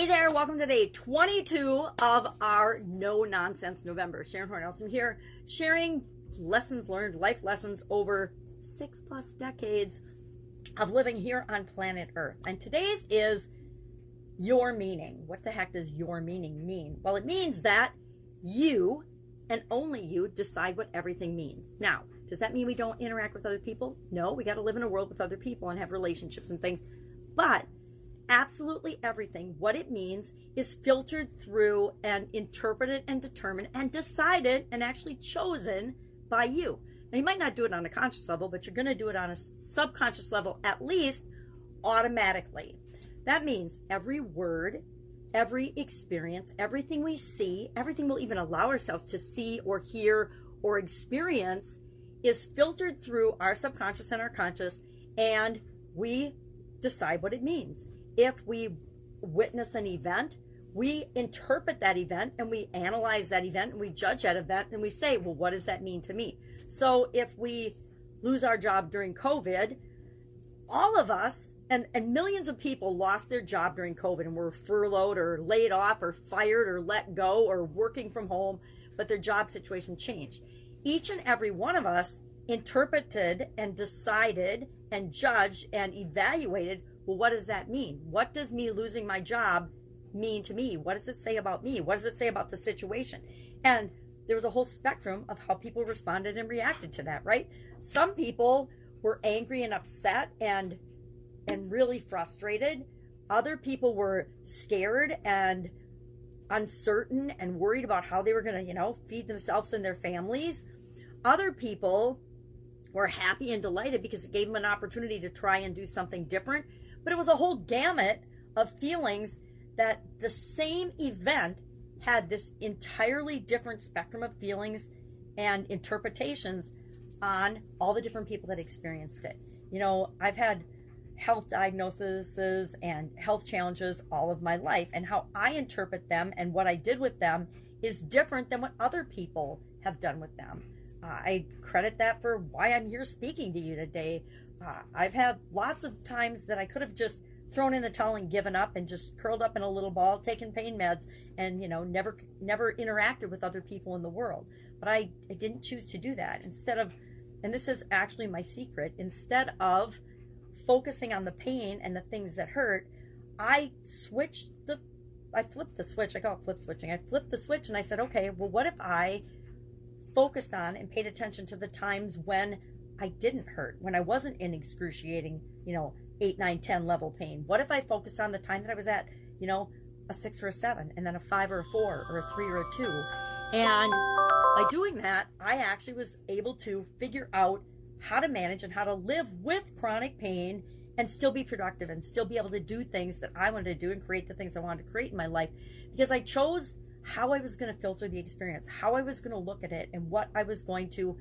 Hey there, welcome to day 22 of our No Nonsense November. Sharon Horne-Ellstrom here, sharing lessons learned, life lessons over 6+ decades of living here on planet Earth. And today's is your meaning. What the heck does your meaning mean? Well, it means that you and only you decide what everything means. Now, does that mean we don't interact with other people? No, we got to live in a world with other people and have relationships and things. But absolutely everything, what it means is filtered through and interpreted and determined and decided and actually chosen by you. Now, you might not do it on a conscious level, but you're going to do it on a subconscious level, at least automatically. That means every word, every experience, everything we see, everything we'll even allow ourselves to see or hear or experience is filtered through our subconscious and our conscious, and we decide what it means. If we witness an event, we interpret that event and we analyze that event and we judge that event and we say, well, what does that mean to me? So if we lose our job during COVID, all of us and millions of people lost their job during COVID and were furloughed or laid off or fired or let go or working from home, but their job situation changed. Each and every one of us interpreted and decided and judged and evaluated, well, what does that mean? What does me losing my job mean to me? What does it say about me? What does it say about the situation? And there was a whole spectrum of how people responded and reacted to that, right? Some people were angry and upset and really frustrated. Other people were scared and uncertain and worried about how they were going to, feed themselves and their families. Other people were happy and delighted because it gave them an opportunity to try and do something different. But it was a whole gamut of feelings that the same event had this entirely different spectrum of feelings and interpretations on all the different people that experienced it. I've had health diagnoses and health challenges all of my life, and how I interpret them and what I did with them is different than what other people have done with them. I credit that for why I'm here speaking to you today. I've had lots of times that I could have just thrown in the towel and given up and just curled up in a little ball, taken pain meds, and never interacted with other people in the world. But I didn't choose to do that. Instead of, and this is actually my secret, instead of focusing on the pain and the things that hurt, I flipped the switch. I call it flip switching. I flipped the switch and I said, okay, well, what if I focused on and paid attention to the times when I didn't hurt, when I wasn't in excruciating, 8, 9, 10 level pain? What if I focused on the time that I was at, a 6 or a 7, and then a 5 or a 4 or a 3 or a 2? And by doing that, I actually was able to figure out how to manage and how to live with chronic pain and still be productive and still be able to do things that I wanted to do and create the things I wanted to create in my life, because I chose how I was going to filter the experience, how I was going to look at it, and what I was going to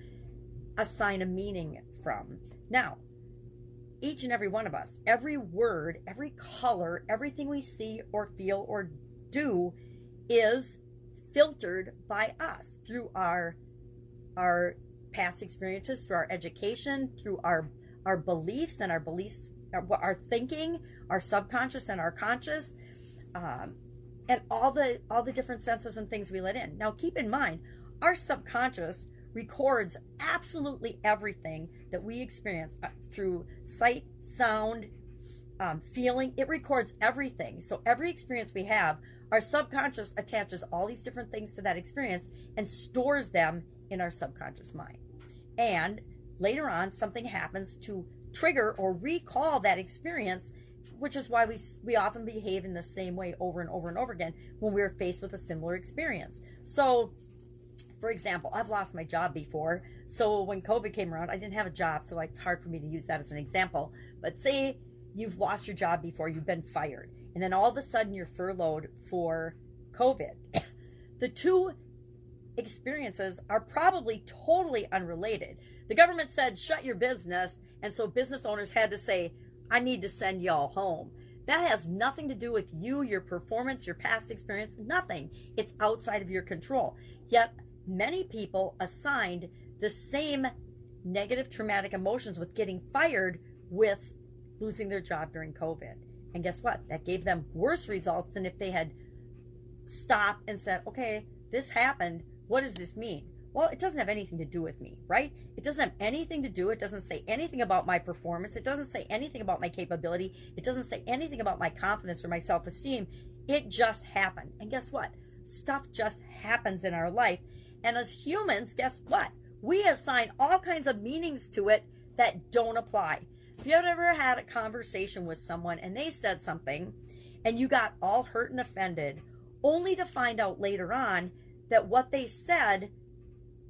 assign a meaning from. Now, each and every one of us, every word, every color, everything we see or feel or do is filtered by us through our past experiences, through our education, through our beliefs and our thinking, our subconscious and our conscious, and all the different senses and things we let in. Now, keep in mind, our subconscious records absolutely everything that we experience through sight, sound, feeling. It records everything. So every experience we have, our subconscious attaches all these different things to that experience and stores them in our subconscious mind. And later on, something happens to trigger or recall that experience, which is why we often behave in the same way over and over and over again when we're faced with a similar experience. So, for example, I've lost my job before. So when COVID came around, I didn't have a job, so it's hard for me to use that as an example. But say you've lost your job before, you've been fired, and then all of a sudden you're furloughed for COVID. The two experiences are probably totally unrelated. The government said, shut your business, and so business owners had to say, I need to send y'all home. That has nothing to do with you, your performance, your past experience, nothing. It's outside of your control. Yet many people assigned the same negative traumatic emotions with getting fired with losing their job during COVID. And guess what? That gave them worse results than if they had stopped and said, okay, this happened. What does this mean? Well, it doesn't have anything to do with me, right? It doesn't have anything to do. It doesn't say anything about my performance. It doesn't say anything about my capability. It doesn't say anything about my confidence or my self-esteem. It just happened. And guess what? Stuff just happens in our life. And as humans, guess what? We assign all kinds of meanings to it that don't apply. If you have ever had a conversation with someone and they said something and you got all hurt and offended, only to find out later on that what they said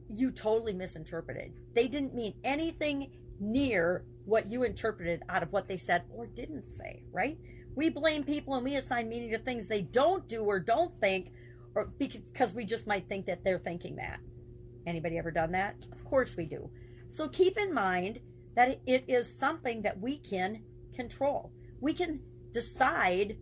you totally misinterpreted. They didn't mean anything near what you interpreted out of what they said or didn't say, right? We blame people and we assign meaning to things they don't do or don't think, or because we just might think that they're thinking that. Anybody ever done that? Of course we do. So keep in mind that it is something that we can control. We can decide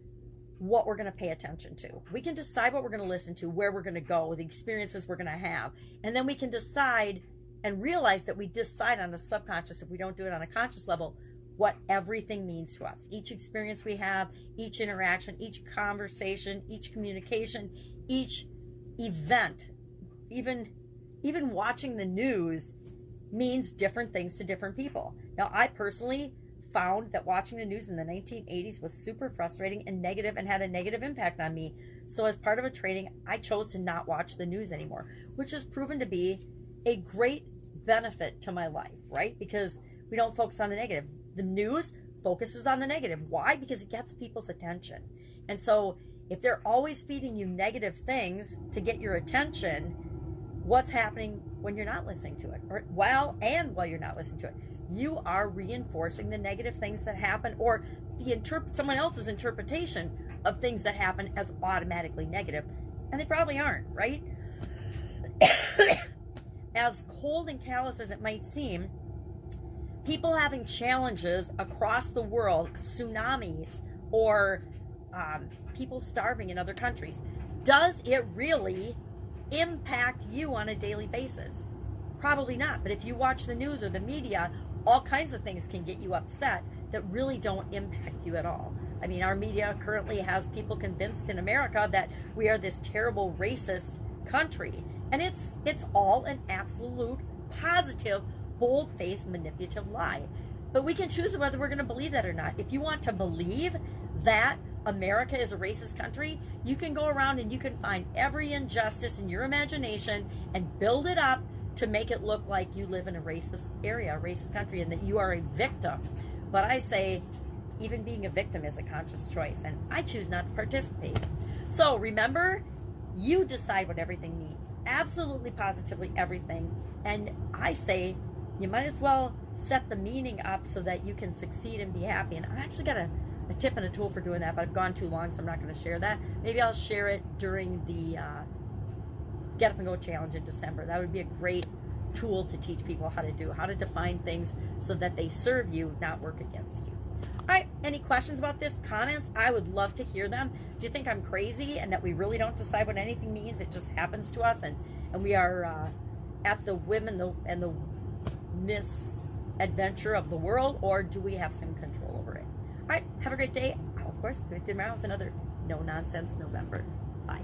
what we're going to pay attention to. We can decide what we're going to listen to, where we're going to go, the experiences we're going to have. And then we can decide and realize that we decide on a subconscious, if we don't do it on a conscious level, what everything means to us. Each experience we have, each interaction, each conversation, each communication, each event, even watching the news means different things to different people. Now, I personally found that watching the news in the 1980s was super frustrating and negative and had a negative impact on me. So as part of a training, I chose to not watch the news anymore, which has proven to be a great benefit to my life, right? Because we don't focus on the negative. The news focuses on the negative. Why? Because it gets people's attention. And so if they're always feeding you negative things to get your attention, what's happening when you're not listening to it? Or while you're not listening to it, you are reinforcing the negative things that happen, or someone else's interpretation of things that happen as automatically negative. And they probably aren't, right? As cold and callous as it might seem, people having challenges across the world, tsunamis, or people starving in other countries, does it really impact you on a daily basis? Probably not. But if you watch the news or the media, all kinds of things can get you upset that really don't impact you at all. I mean, our media currently has people convinced in America that we are this terrible racist country. And it's all an absolute positive, bold-faced, manipulative lie. But we can choose whether we're going to believe that or not. If you want to believe that America is a racist country, you can go around and you can find every injustice in your imagination and build it up to make it look like you live in a racist area, a racist country, and that you are a victim. But I say, even being a victim is a conscious choice, and I choose not to participate. So remember, you decide what everything means. Absolutely, positively everything. And I say, you might as well set the meaning up so that you can succeed and be happy. And I've actually got a tip and a tool for doing that, but I've gone too long, so I'm not going to share that. Maybe I'll share it during the Get Up and Go Challenge in December. That would be a great tool to teach people how to define things so that they serve you, not work against you. All right, any questions about this? Comments? I would love to hear them. Do you think I'm crazy and that we really don't decide what anything means? It just happens to us, and we are at the whim and the misadventure of the world, or do we have some control over it? All right, have a great day. I'll, of course, be with you tomorrow with another No Nonsense November. Bye.